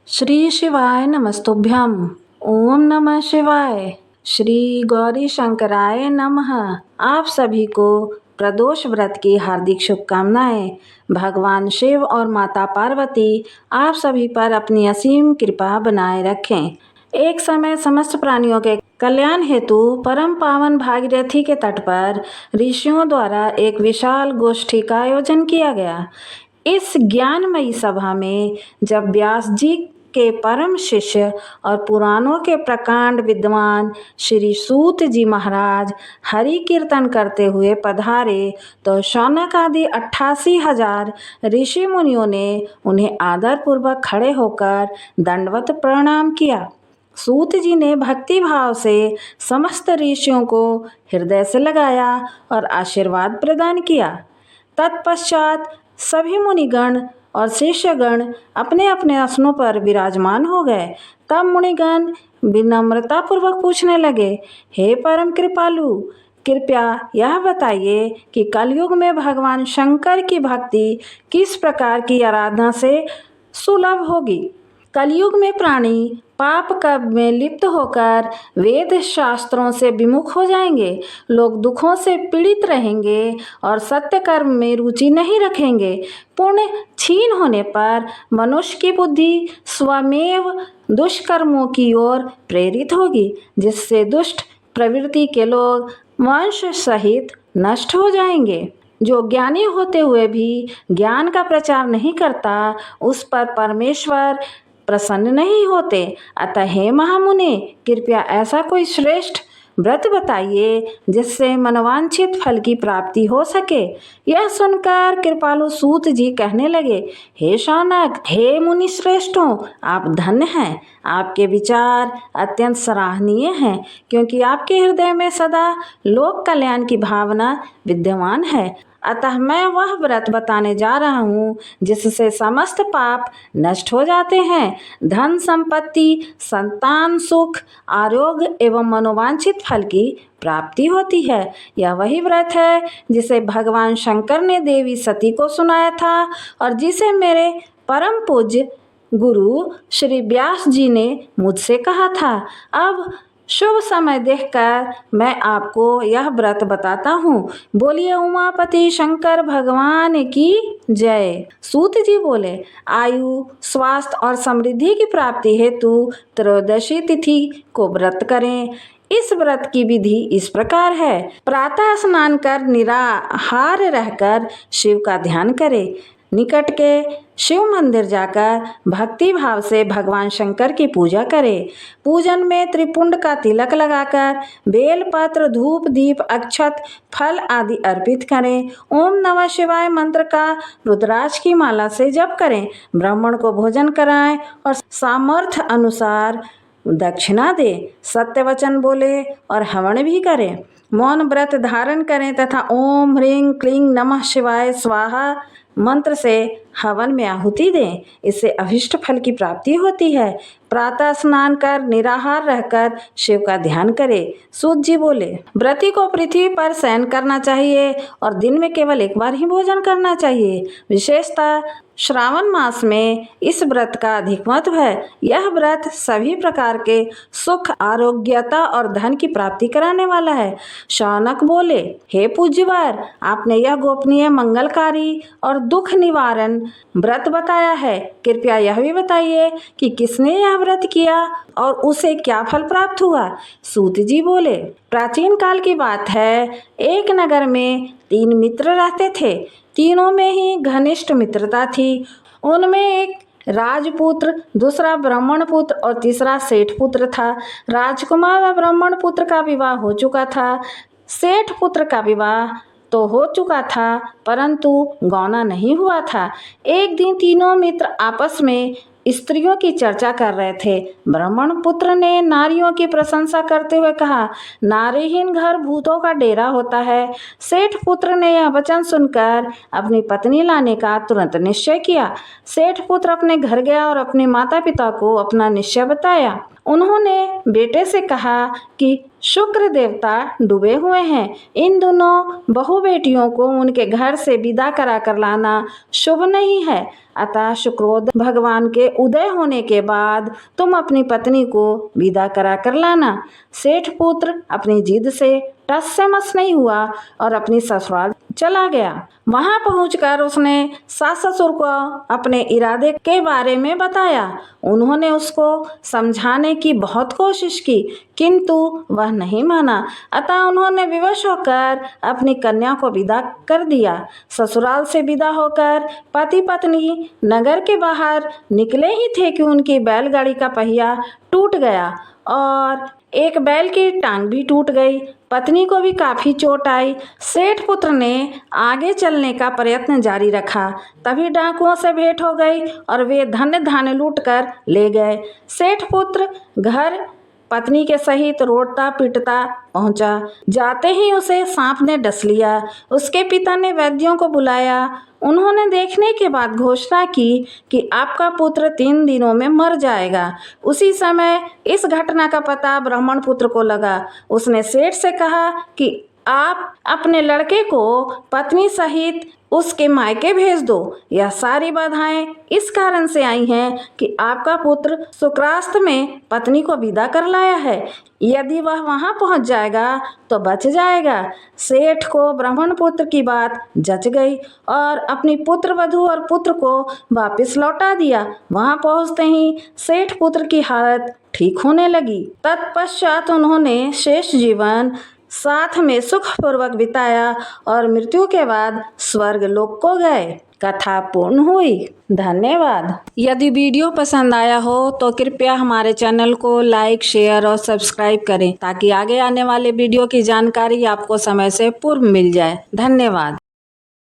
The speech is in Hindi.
श्री शिवाय नमस्तुभ्यम। ओम नमः शिवाय। श्री गौरी शंकराय नमः। आप सभी को प्रदोष व्रत की हार्दिक शुभकामनाएं। भगवान शिव और माता पार्वती आप सभी पर अपनी असीम कृपा बनाए रखें। एक समय समस्त प्राणियों के कल्याण हेतु परम पावन भागीरथी के तट पर ऋषियों द्वारा एक विशाल गोष्ठी का आयोजन किया गया। इस ज्ञानमयी सभा में जब व्यास जी के परम शिष्य और पुराणों के प्रकांड विद्वान श्री सूत जी महाराज हरि कीर्तन करते हुए पधारे तो शौनक आदि 88,000 ऋषि मुनियों ने उन्हें आदर पूर्वक खड़े होकर दंडवत प्रणाम किया। सूत जी ने भक्ति भाव से समस्त ऋषियों को हृदय से लगाया और आशीर्वाद प्रदान किया। तत्पश्चात सभी मुनिगण और शिष्यगण अपने अपने आसनों पर विराजमान हो गए। तब मुनिगण विनम्रता पूर्वक पूछने लगे, हे परम कृपालु, कृपया यह बताइए कि कलयुग में भगवान शंकर की भक्ति किस प्रकार की आराधना से सुलभ होगी। कलयुग में प्राणी पाप कर्म में लिप्त होकर वेद शास्त्रों से विमुख हो जाएंगे। लोग दुखों से पीड़ित रहेंगे और सत्य कर्म में रुचि नहीं रखेंगे। पुण्य क्षीण होने पर मनुष्य की बुद्धि स्वमेव दुष्कर्मों की ओर प्रेरित होगी, जिससे दुष्ट प्रवृत्ति के लोग वंश सहित नष्ट हो जाएंगे। जो ज्ञानी होते हुए भी ज्ञान का प्रचार नहीं करता, उस पर परमेश्वर प्रसन्न नहीं होते। अतः हे महामुने, कृपया ऐसा कोई श्रेष्ठ व्रत बताइए जिससे मनवांछित फल की प्राप्ति हो सके। यह सुनकर कृपालु सूत जी कहने लगे, हे शौनक, हे मुनि श्रेष्ठों, आप धन्य हैं। आपके विचार अत्यंत सराहनीय हैं, क्योंकि आपके हृदय में सदा लोक कल्याण की भावना विद्यमान है। अतः मैं वह व्रत बताने जा रहा हूँ जिससे समस्त पाप नष्ट हो जाते हैं, धन संपत्ति, संतान सुख, आरोग्य एवं मनोवांछित फल की प्राप्ति होती है। यह वही व्रत है जिसे भगवान शंकर ने देवी सती को सुनाया था और जिसे मेरे परम पूज्य गुरु श्री व्यास जी ने मुझसे कहा था। अब शुभ समय देखकर मैं आपको यह व्रत बताता हूँ। बोलिए उमापति शंकर भगवान की जय। सूत जी बोले, आयु, स्वास्थ्य और समृद्धि की प्राप्ति हेतु त्रयोदशी तिथि को व्रत करें। इस व्रत की विधि इस प्रकार है। प्रातः स्नान कर निराहार रहकर शिव का ध्यान करें। निकट के शिव मंदिर जाकर भक्ति भाव से भगवान शंकर की पूजा करें। पूजन में त्रिपुंड का तिलक लगाकर बेलपत्र, धूप, दीप, अक्षत, फल आदि अर्पित करें। ओम नमः शिवाय मंत्र का रुद्राक्ष की माला से जप करें। ब्राह्मण को भोजन कराएं और सामर्थ्य अनुसार दक्षिणा दें। सत्य वचन बोले और हवन भी करें। मौन व्रत धारण करें तथा ओम ह्रीं क्लीं नमः शिवाय स्वाहा मंत्र से हवन में आहुति दें। इससे अभिष्ट फल की प्राप्ति होती है। प्रातः स्नान कर निराहार रहकर शिव का ध्यान करें। सूत जी बोले, व्रती को पृथ्वी पर शयन करना चाहिए और दिन में केवल एक बार ही भोजन करना चाहिए। विशेषतः श्रावण मास में इस व्रत का अधिक महत्व है। यह व्रत सभी प्रकार के सुख, आरोग्यता और धन की प्राप्ति कराने वाला है। शौनक बोले, हे पूज्यवर, आपने यह गोपनीय, मंगलकारी और दुख निवारण व्रत बताया है। कृपया यह भी बताइए कि किसने यह व्रत किया और उसे क्या फल प्राप्त हुआ। सूत जी बोले, प्राचीन काल की बात है। एक नगर में 3 मित्र रहते थे। तीनों में ही घनिष्ठ मित्रता थी। उनमें एक राजपुत्र, दूसरा ब्राह्मण पुत्र और तीसरा सेठ पुत्र था। राजकुमार व ब्राह्मण पुत्र का विवाह हो चुका था। सेठ पुत्र का विवाह तो हो चुका था, परंतु गौना नहीं हुआ था। एक दिन तीनों मित्र आपस में स्त्रियों की चर्चा कर रहे थे। ब्राह्मण पुत्र ने नारियों की प्रशंसा करते हुए कहा, नारीहीन घर भूतों का डेरा होता है। सेठ पुत्र ने यह वचन सुनकर अपनी पत्नी लाने का तुरंत निश्चय किया। सेठ पुत्र अपने घर गया और अपने माता पिता को अपना निश्चय बताया। उन्होंने बेटे से कहा कि शुक्र देवता डूबे हुए हैं, इन दोनों बहू बेटियों को उनके घर से विदा करा कर लाना शुभ नहीं है, अतः शुक्रोद भगवान के उदय होने के बाद तुम अपनी पत्नी को विदा करा कर लाना। सेठ पुत्र अपनी जिद से टस से मस नहीं हुआ और अपनी ससुराल चला गया। वहां पहुंचकर उसने सास ससुर को अपने इरादे के बारे में बताया। उन्होंने उसको समझाने की बहुत कोशिश की, किंतु वह नहीं माना, अतः उन्होंने विवश होकर अपनी कन्या को विदा कर दिया। ससुराल से विदा होकर पति पत्नी नगर के बाहर निकले ही थे कि उनकी बैलगाड़ी का पहिया टूट गया और एक बैल की टांग भी टूट गई। पत्नी को भी काफी चोट आई। सेठ पुत्र ने आगे चलने का प्रयत्न जारी रखा, तभी डाकुओं से भेंट हो गई और वे धन धान्य लूट कर ले गए। सेठ पुत्र घर पत्नी के सहित रोता पीटता पहुंचा। जाते ही उसे सांप ने डस लिया। उसके पिता ने वैद्यों को बुलाया। उन्होंने देखने के बाद घोषणा की कि आपका पुत्र 3 दिनों में मर जाएगा। उसी समय इस घटना का पता ब्राह्मण पुत्र को लगा। उसने सेठ से कहा कि आप अपने लड़के को पत्नी सहित उसके मायके भेज दो। यह सारी बाधाएं इस कारण से आई हैं कि आपका पुत्र शुक्रास्त में पत्नी को विदा कर लाया है। यदि वह वहां पहुंच जाएगा तो बच जाएगा। सेठ को ब्राह्मण पुत्र की बात जच गई और अपनी पुत्र वधू और पुत्र को वापस लौटा दिया। वहां पहुंचते ही सेठ पुत्र की हालत ठीक होने लगी। तत्पश्चात उन्होंने शेष जीवन साथ में सुखपूर्वक बिताया और मृत्यु के बाद स्वर्ग लोक को गए। कथा पूर्ण हुई। धन्यवाद। यदि वीडियो पसंद आया हो तो कृपया हमारे चैनल को लाइक, शेयर और सब्सक्राइब करें ताकि आगे आने वाले वीडियो की जानकारी आपको समय से पूर्व मिल जाए। धन्यवाद।